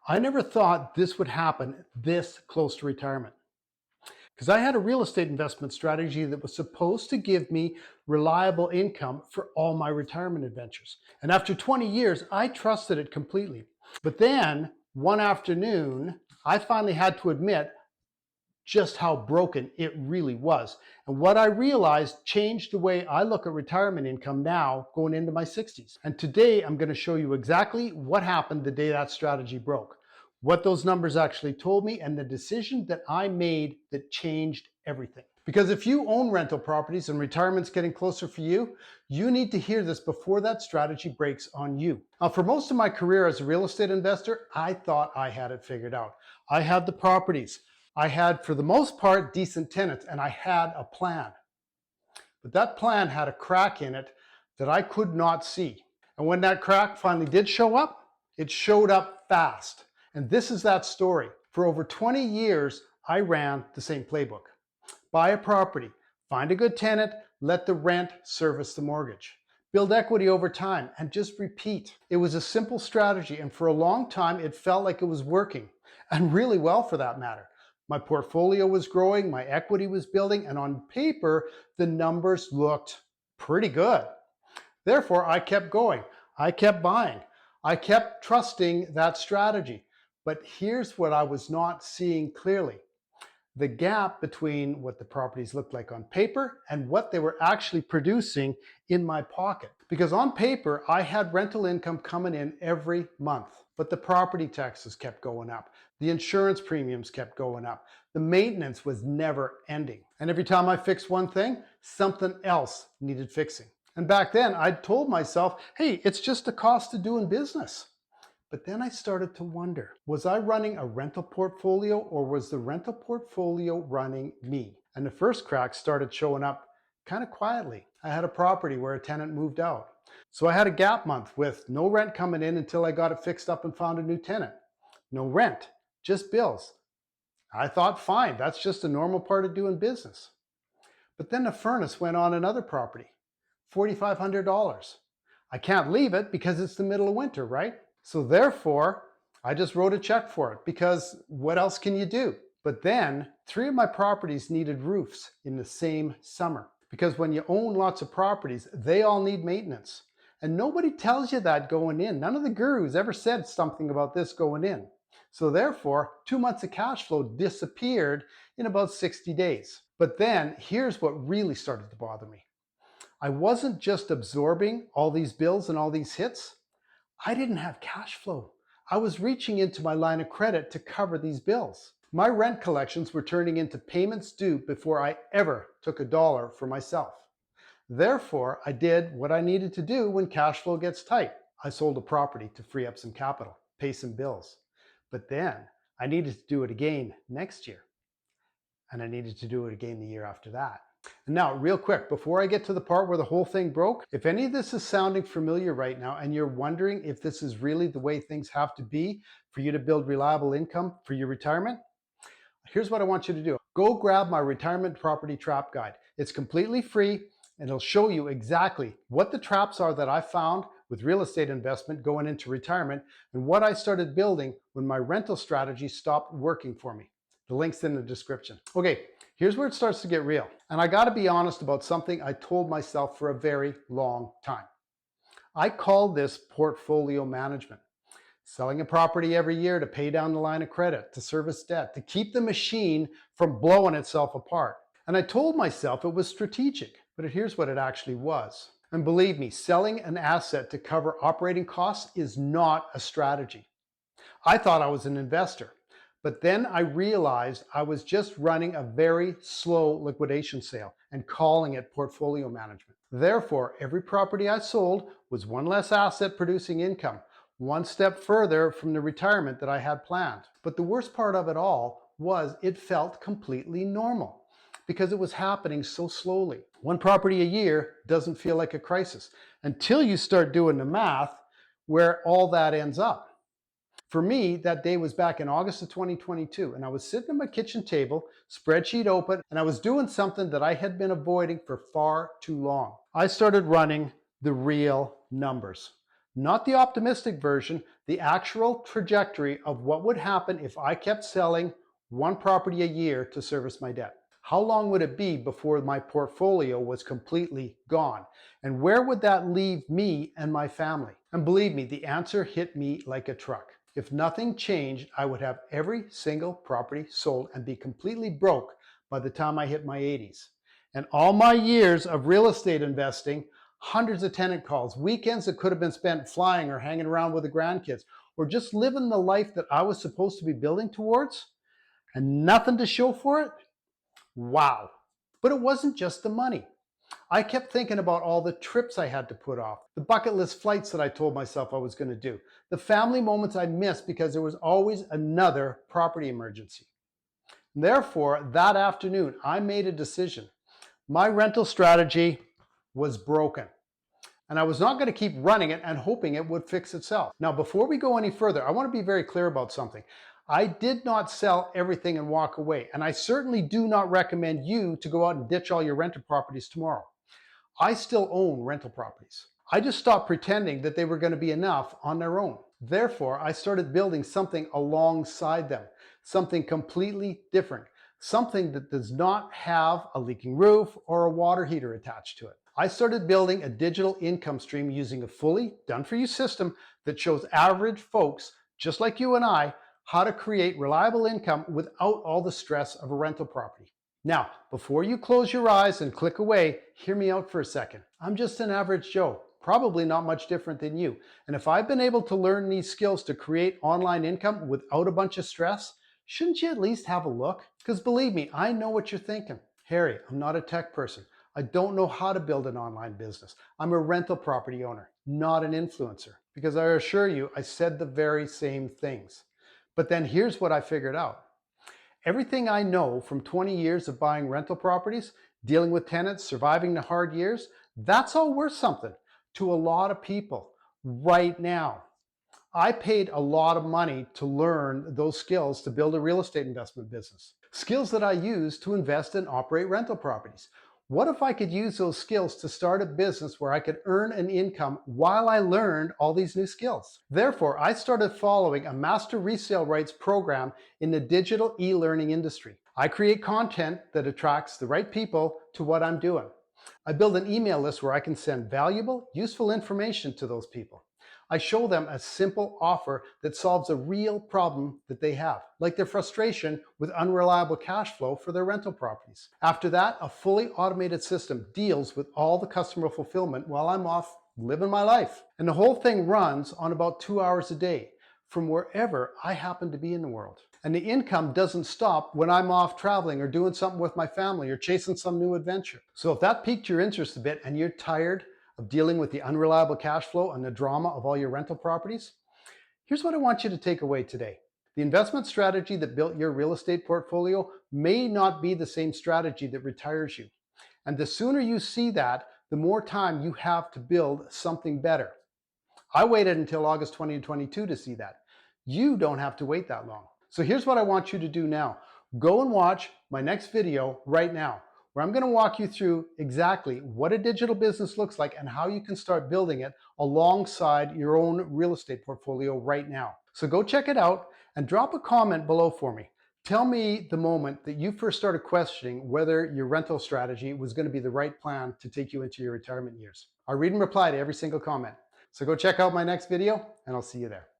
I never thought this would happen this close to retirement because I had a real estate investment strategy that was supposed to give me reliable income for all my retirement adventures. And after 20 years, I trusted it completely. But then one afternoon, I finally had to admit just how broken it really was. And what I realized changed the way I look at retirement income now going into my 60s. And today I'm going to show you exactly what happened the day that strategy broke, what those numbers actually told me, and the decision that I made that changed everything. Because if you own rental properties and retirement's getting closer for you, you need to hear this before that strategy breaks on you. Now, for most of my career as a real estate investor, I thought I had it figured out. I had the properties. I had, for the most part, decent tenants, and I had a plan. But that plan had a crack in it that I could not see. And when that crack finally did show up, it showed up fast. And this is that story. For over 20 years, I ran the same playbook. Buy a property, find a good tenant, let the rent service the mortgage. Build equity over time, and just repeat. It was a simple strategy, and for a long time, it felt like it was working, and really well for that matter. My portfolio was growing, my equity was building, and on paper, the numbers looked pretty good. Therefore, I kept going. I kept buying. I kept trusting that strategy. But here's what I was not seeing clearly. The gap between what the properties looked like on paper and what they were actually producing in my pocket. Because on paper, I had rental income coming in every month, but the property taxes kept going up. The insurance premiums kept going up. The maintenance was never ending. And every time I fixed one thing, something else needed fixing. And back then, I'd told myself, hey, it's just the cost of doing business. But then I started to wonder, was I running a rental portfolio or was the rental portfolio running me? And the first cracks started showing up kind of quietly. I had a property where a tenant moved out. So I had a gap month with no rent coming in until I got it fixed up and found a new tenant. No rent, just bills. I thought, fine, that's just a normal part of doing business. But then the furnace went on another property, $4,500. I can't leave it because it's the middle of winter, right? So therefore, I just wrote a check for it because what else can you do? But then 3 of my properties needed roofs in the same summer because when you own lots of properties, they all need maintenance. And nobody tells you that going in. None of the gurus ever said something about this going in. So therefore, 2 months of cash flow disappeared in about 60 days. But then here's what really started to bother me. I wasn't just absorbing all these bills and all these hits. I didn't have cash flow. I was reaching into my line of credit to cover these bills. My rent collections were turning into payments due before I ever took a dollar for myself. Therefore, I did what I needed to do when cash flow gets tight. I sold a property to free up some capital, pay some bills. But then I needed to do it again next year. And I needed to do it again the year after that. And now, real quick, before I get to the part where the whole thing broke, if any of this is sounding familiar right now and you're wondering if this is really the way things have to be for you to build reliable income for your retirement, here's what I want you to do. Go grab my retirement property trap guide. It's completely free and it'll show you exactly what the traps are that I found with real estate investment going into retirement and what I started building when my rental strategy stopped working for me. The link's in the description. Okay, here's where it starts to get real. And I gotta be honest about something I told myself for a very long time. I called this portfolio management. Selling a property every year to pay down the line of credit, to service debt, to keep the machine from blowing itself apart. And I told myself it was strategic, but here's what it actually was. And believe me, selling an asset to cover operating costs is not a strategy. I thought I was an investor. But then I realized I was just running a very slow liquidation sale and calling it portfolio management. Therefore, every property I sold was one less asset producing income, one step further from the retirement that I had planned. But the worst part of it all was it felt completely normal because it was happening so slowly. One property a year doesn't feel like a crisis until you start doing the math where all that ends up. For me, that day was back in August of 2022, and I was sitting at my kitchen table, spreadsheet open, and I was doing something that I had been avoiding for far too long. I started running the real numbers. Not the optimistic version, the actual trajectory of what would happen if I kept selling one property a year to service my debt. How long would it be before my portfolio was completely gone? And where would that leave me and my family? And believe me, the answer hit me like a truck. If nothing changed, I would have every single property sold and be completely broke by the time I hit my 80s. And all my years of real estate investing, hundreds of tenant calls, weekends that could have been spent flying or hanging around with the grandkids, or just living the life that I was supposed to be building towards, and nothing to show for it? Wow. But it wasn't just the money. I kept thinking about all the trips I had to put off, the bucket list flights that I told myself I was going to do, the family moments I missed because there was always another property emergency. Therefore, that afternoon, I made a decision. My rental strategy was broken, and I was not going to keep running it and hoping it would fix itself. Now, before we go any further, I want to be very clear about something. I did not sell everything and walk away, and I certainly do not recommend you to go out and ditch all your rental properties tomorrow. I still own rental properties. I just stopped pretending that they were going to be enough on their own. Therefore, I started building something alongside them, something completely different, something that does not have a leaking roof or a water heater attached to it. I started building a digital income stream using a fully done-for-you system that shows average folks, just like you and I, how to create reliable income without all the stress of a rental property. Now, before you close your eyes and click away, hear me out for a second. I'm just an average Joe, probably not much different than you. And if I've been able to learn these skills to create online income without a bunch of stress, shouldn't you at least have a look? Because believe me, I know what you're thinking. Harry, I'm not a tech person. I don't know how to build an online business. I'm a rental property owner, not an influencer. Because I assure you, I said the very same things. But then here's what I figured out. Everything I know from 20 years of buying rental properties, dealing with tenants, surviving the hard years, that's all worth something to a lot of people right now. I paid a lot of money to learn those skills to build a real estate investment business. Skills that I use to invest and operate rental properties. What if I could use those skills to start a business where I could earn an income while I learned all these new skills? Therefore, I started following a master resale rights program in the digital e-learning industry. I create content that attracts the right people to what I'm doing. I build an email list where I can send valuable, useful information to those people. I show them a simple offer that solves a real problem that they have, like their frustration with unreliable cash flow for their rental properties. After that, a fully automated system deals with all the customer fulfillment while I'm off living my life. And the whole thing runs on about 2 hours a day from wherever I happen to be in the world. And the income doesn't stop when I'm off traveling or doing something with my family or chasing some new adventure. So if that piqued your interest a bit and you're tired of dealing with the unreliable cash flow and the drama of all your rental properties, here's what I want you to take away today. The investment strategy that built your real estate portfolio may not be the same strategy that retires you. And the sooner you see that, the more time you have to build something better. I waited until August 2022 to see that. You don't have to wait that long. So here's what I want you to do now. Go and watch my next video right now, where I'm going to walk you through exactly what a digital business looks like and how you can start building it alongside your own real estate portfolio right now. So go check it out and drop a comment below for me. Tell me the moment that you first started questioning whether your rental strategy was going to be the right plan to take you into your retirement years. I read and reply to every single comment. So go check out my next video, and I'll see you there.